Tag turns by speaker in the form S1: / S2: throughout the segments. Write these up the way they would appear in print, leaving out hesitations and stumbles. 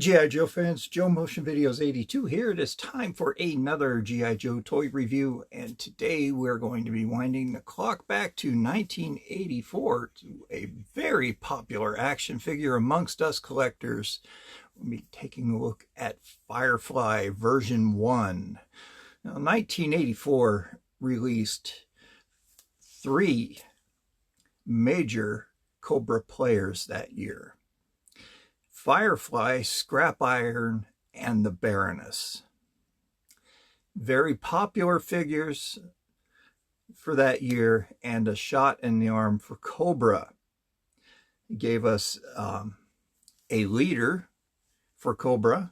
S1: G.I. Joe fans, Joe Motion Videos 82 here. It is time for another G.I. Joe toy review, and today we're going to be winding the clock back to 1984 to a very popular action figure amongst us collectors. We'll be taking a look at Firefly version 1. Now, 1984 released 3 major Cobra players that year: Firefly, Scrap Iron, and the Baroness. Very popular figures for that year, and a shot in the arm for Cobra. It gave us a leader for Cobra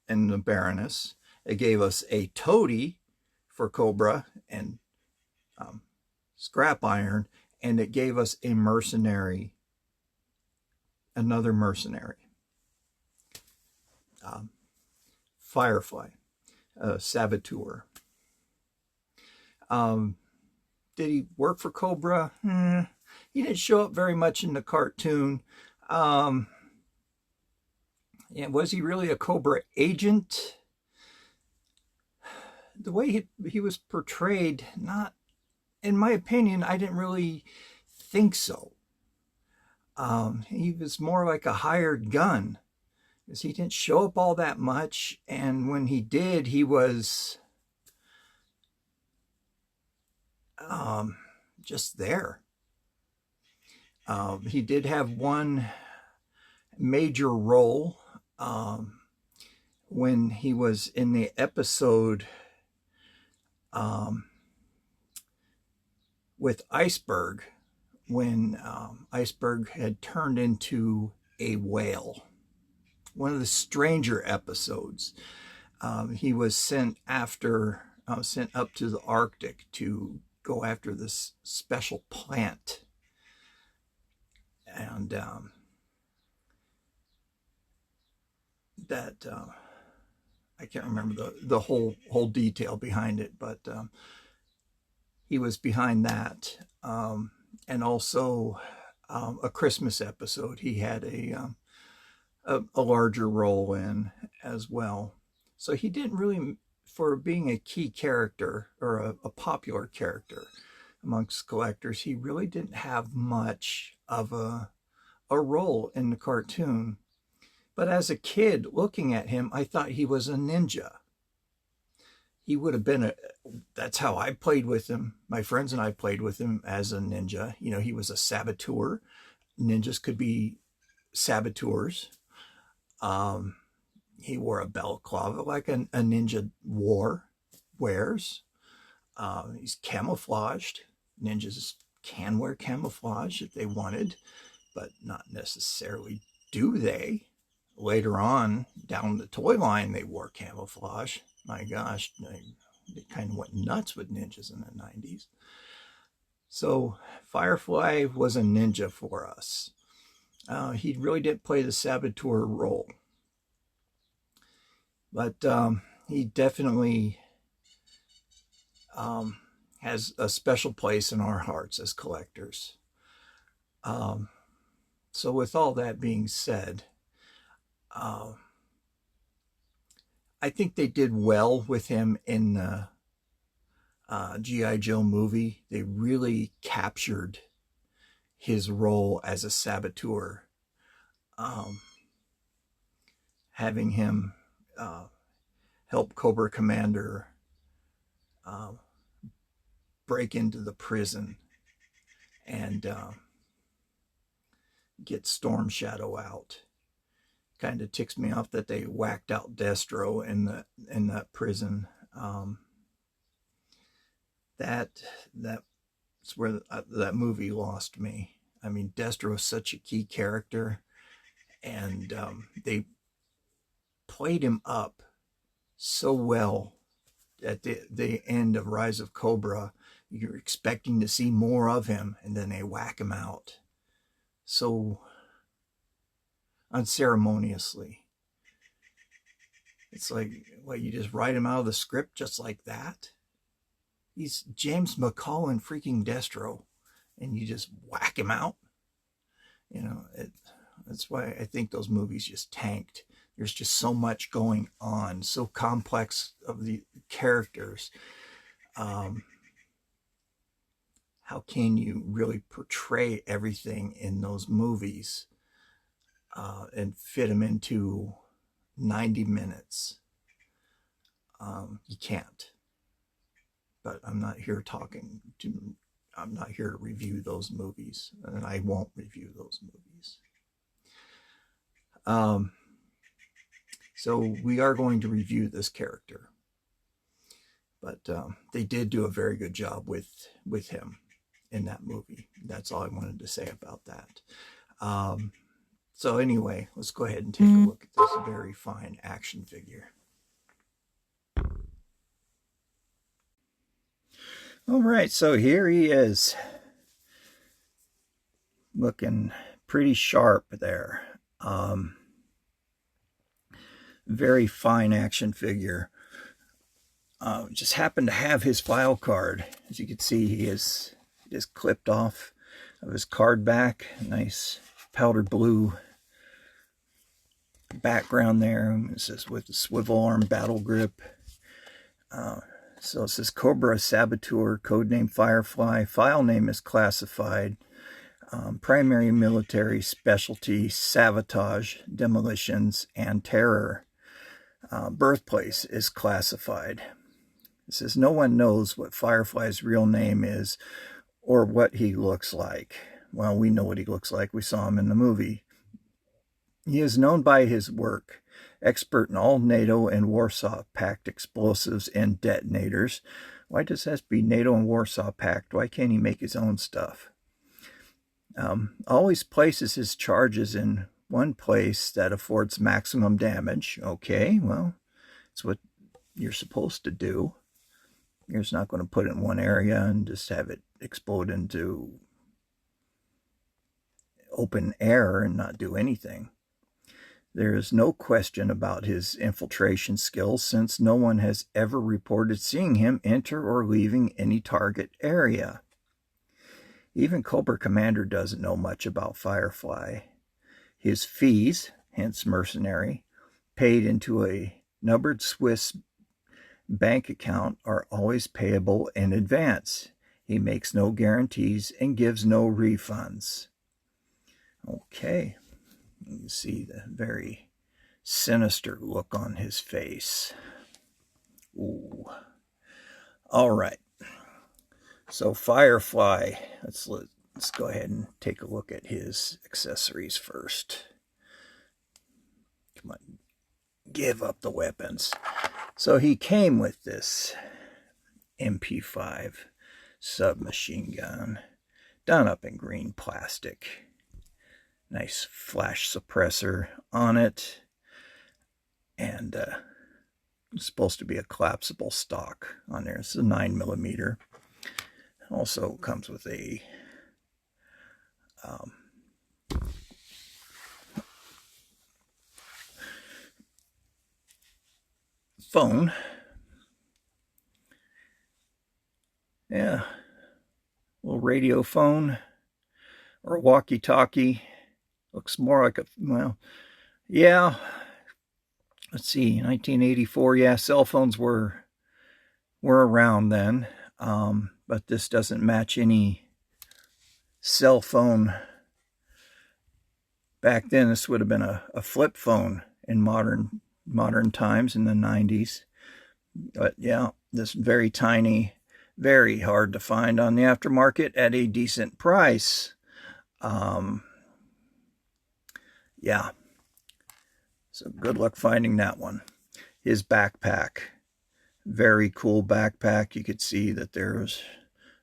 S1: and the Baroness. It gave us a toady for Cobra and Scrap Iron, and it gave us a mercenary, another mercenary. Firefly, Sabotor. Did he work for Cobra? He didn't show up very much in the cartoon. Yeah, was he really a Cobra agent? The way he was portrayed, not, in my opinion, I didn't really think so. He was more like a hired gun, because he didn't show up all that much, and when he did, he was just there. He did have one major role when he was in the episode with Iceberg, when Iceberg had turned into a whale. One of the stranger episodes. He was sent up to the Arctic to go after this special plant, and I can't remember the whole detail behind it, but he was behind that, and also a Christmas episode he had a larger role in as well. So he didn't really, for being a key character or a popular character amongst collectors, he really didn't have much of a role in the cartoon. But as a kid looking at him, I thought he was a ninja. He would have been that's how I played with him. My friends and I played with him as a ninja. You know, he was a saboteur. Ninjas could be saboteurs. He wore a balaclava like a ninja wears. He's camouflaged. Ninjas can wear camouflage if they wanted, but not necessarily do they. Later on, down the toy line, they wore camouflage. My gosh, they kind of went nuts with ninjas in the 90s. So Firefly was a ninja for us. He really didn't play the saboteur role, but he definitely has a special place in our hearts as collectors. So with all that being said, I think they did well with him in the G.I. Joe movie. They really captured his role as a saboteur, having him help Cobra Commander break into the prison and get Storm Shadow out. Kind of ticks me off that they whacked out Destro in that prison. That's where that movie lost me. I mean, Destro is such a key character, and they played him up so well at the end of Rise of Cobra. You're expecting to see more of him, and then they whack him out so unceremoniously. It's like, what, you just write him out of the script just like that? He's James McCall and freaking Destro, and you just whack him out? You know, that's why I think those movies just tanked. There's just so much going on, so complex of the characters. How can you really portray everything in those movies and fit them into 90 minutes? You can't. But I'm not here to review those movies, and I won't review those movies. So we are going to review this character, but they did do a very good job with him in that movie. That's all I wanted to say about that. So anyway, let's go ahead and take a look at this very fine action figure. All right, so here he is, looking pretty sharp there. Very fine action figure. Just happened to have his file card. As you can see, he is just clipped off of his card back. Nice powder blue background there. It says with the swivel arm battle grip. So it says Cobra, Sabotor, codename Firefly. File name is classified. Primary military specialty, sabotage, demolitions, and terror. Birthplace is classified. It says no one knows what Firefly's real name is or what he looks like. Well, we know what he looks like. We saw him in the movie. He is known by his work. Expert in all NATO and Warsaw Pact explosives and detonators. Why does that have to be NATO and Warsaw Pact? Why can't he make his own stuff? Always places his charges in one place that affords maximum damage. Okay, well, it's what you're supposed to do. You're just not going to put it in one area and just have it explode into open air and not do anything. There is no question about his infiltration skills, since no one has ever reported seeing him enter or leaving any target area. Even Cobra Commander doesn't know much about Firefly. His fees, hence mercenary, paid into a numbered Swiss bank account are always payable in advance. He makes no guarantees and gives no refunds. Okay. You can see the very sinister look on his face. Ooh. All right. So Firefly, let's go ahead and take a look at his accessories first. Come on, give up the weapons. So he came with this MP5 submachine gun done up in green plastic. Nice flash suppressor on it, and it's supposed to be a collapsible stock on there. It's a 9mm. Also comes with a phone. Yeah, little radio phone or walkie-talkie. Looks more like a, well, yeah. Let's see, 1984. Yeah, cell phones were around then, but this doesn't match any cell phone. Back then, this would have been a flip phone in modern times in the 90s. But yeah, this very tiny, very hard to find on the aftermarket at a decent price. Yeah. So good luck finding that one. His backpack. Very cool backpack. You could see that there's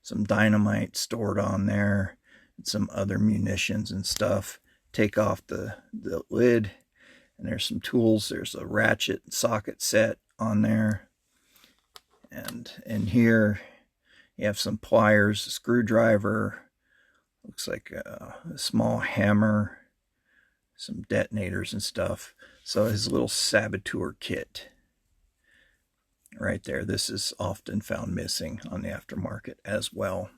S1: some dynamite stored on there. And some other munitions and stuff. Take off the lid. And there's some tools. There's a ratchet socket set on there. And in here you have some pliers, a screwdriver. Looks like a small hammer. Some detonators and stuff. So his little Saboteur kit right there. This is often found missing on the aftermarket as well.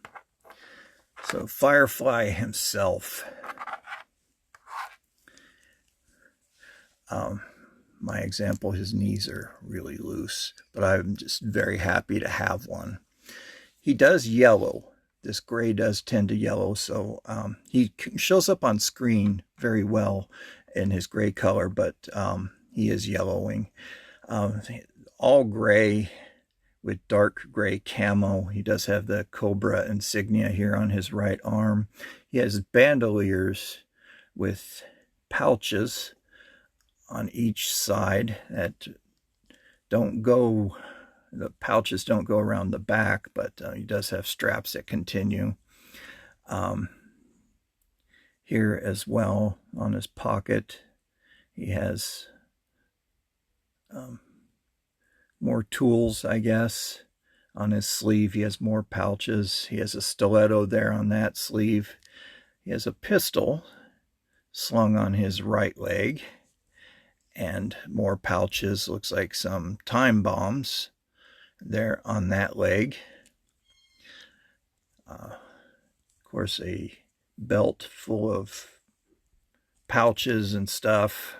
S1: So Firefly himself. my example, his knees are really loose, but I'm just very happy to have one. He does yellow. This gray does tend to yellow, so he shows up on screen very well in his gray color, but he is yellowing. All gray with dark gray camo. He does have the Cobra insignia here on his right arm. He has bandoliers with pouches on each side that don't go, the pouches don't go around the back, but he does have straps that continue. Here as well on his pocket, he has more tools, I guess. On his sleeve, he has more pouches. He has a stiletto there on that sleeve. He has a pistol slung on his right leg, and more pouches. Looks like some time bombs there on that leg. Of course, a belt full of pouches and stuff,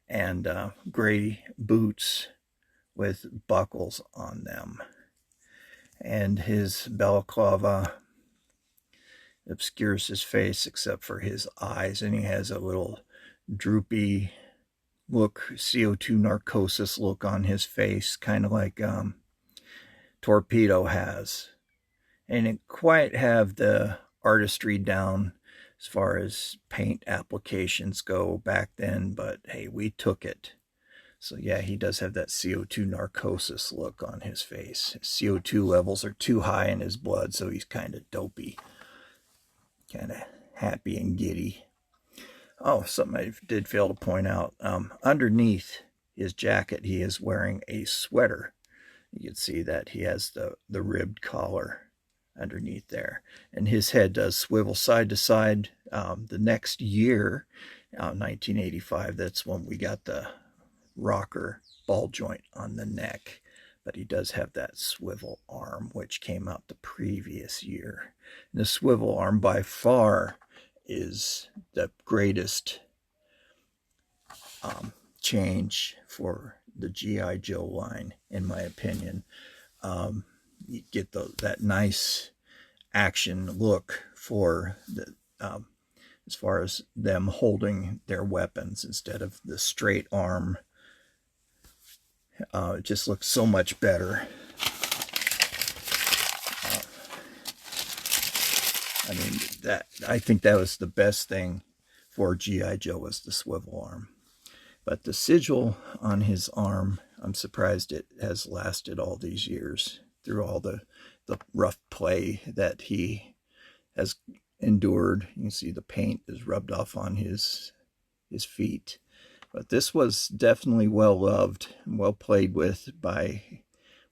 S1: and gray boots with buckles on them. And his balaclava obscures his face except for his eyes, and he has a little droopy look, CO2 narcosis look on his face, kind of like Torpedo has. And didn't quite have the artistry down as far as paint applications go back then, but hey, we took it. So yeah, he does have that CO2 narcosis look on his face. His CO2 levels are too high in his blood, so he's kind of dopey, kind of happy and giddy. Oh, something I did fail to point out. Underneath his jacket, he is wearing a sweater. You can see that he has the ribbed collar underneath there. And his head does swivel side to side. The next year, 1985, that's when we got the rocker ball joint on the neck. But he does have that swivel arm, which came out the previous year. And the swivel arm by far is the greatest change for the G.I. Joe line, in my opinion. You get that nice action look for the as far as them holding their weapons instead of the straight arm. It just looks so much better. I think that was the best thing for G.I. Joe, was the swivel arm. But the sigil on his arm, I'm surprised it has lasted all these years through all the rough play that he has endured. You can see the paint is rubbed off on his feet. But this was definitely well loved and well played with by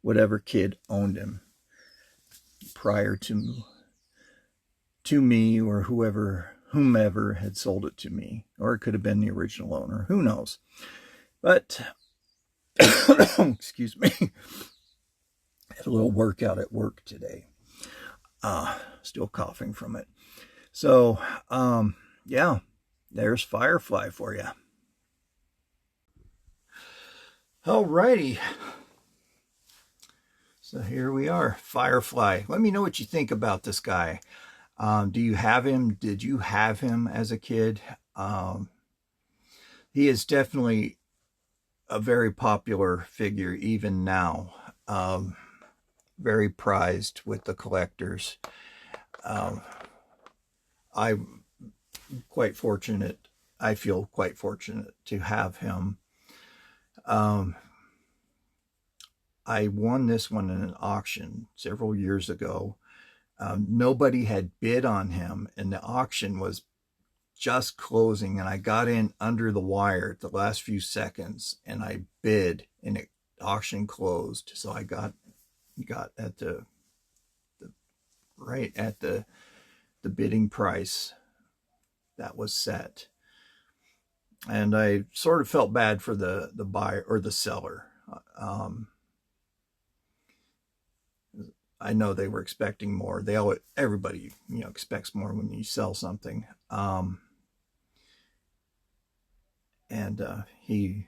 S1: whatever kid owned him prior to me, or whomever had sold it to me. Or it could have been the original owner. Who knows? But, excuse me, had a little workout at work today. Still coughing from it. So, yeah, there's Firefly for you. Alrighty. So here we are, Firefly. Let me know what you think about this guy. Do you have him? Did you have him as a kid? He is definitely a very popular figure even now. Very prized with the collectors. I'm quite fortunate. I feel quite fortunate to have him. I won this one in an auction several years ago. Nobody had bid on him, and the auction was just closing, and I got in under the wire at the last few seconds, and I bid, and the auction closed. So I got at the right at the bidding price that was set. And I sort of felt bad for the buyer or the seller. I know they were expecting more. Everybody, expects more when you sell something. And he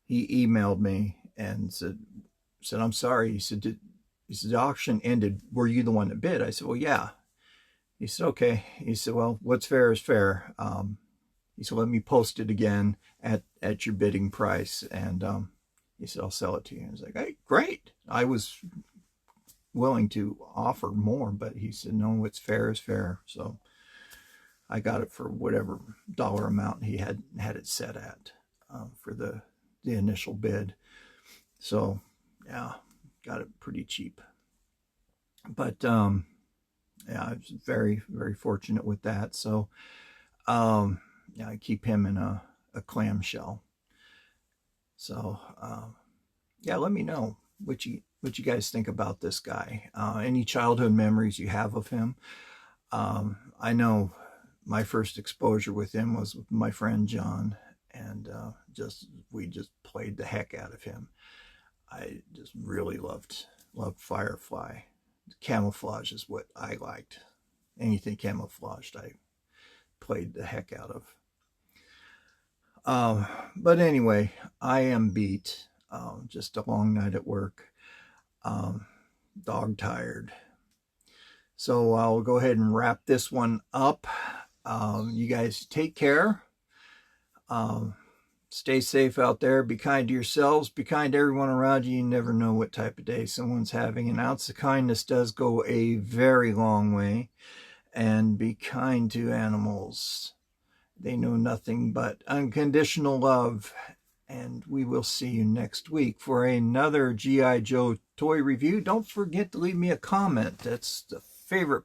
S1: he emailed me and said, I'm sorry. He said, the auction ended. Were you the one that bid? I said, well, yeah. He said, okay. He said, well, what's fair is fair. He said, let me post it again at your bidding price. And he said, I'll sell it to you. I was like, hey, great. I was willing to offer more, but he said, no, what's fair is fair. So I got it for whatever dollar amount he had it set at for the initial bid. So yeah, got it pretty cheap. But yeah, I was very, very fortunate with that. So yeah, I keep him in a clamshell. So yeah, let me know what you guys think about this guy. Any childhood memories you have of him. I know my first exposure with him was with my friend John, and we just played the heck out of him. I just really loved Firefly. Camouflage is what I liked. Anything camouflaged, I played the heck out of. But anyway, I am beat. Just a long night at work. Dog tired. So I'll go ahead and wrap this one up. You guys take care. Stay safe out there. Be kind to yourselves. Be kind to everyone around you. You never know what type of day someone's having. An ounce of kindness does go a very long way. And be kind to animals. They know nothing but unconditional love. And we will see you next week for another G.I. Joe toy review. Don't forget to leave me a comment. That's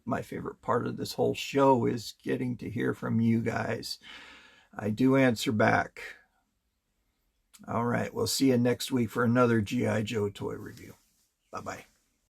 S1: my favorite part of this whole show, is getting to hear from you guys. I do answer back. All right, we'll see you next week for another G.I. Joe toy review. Bye-bye.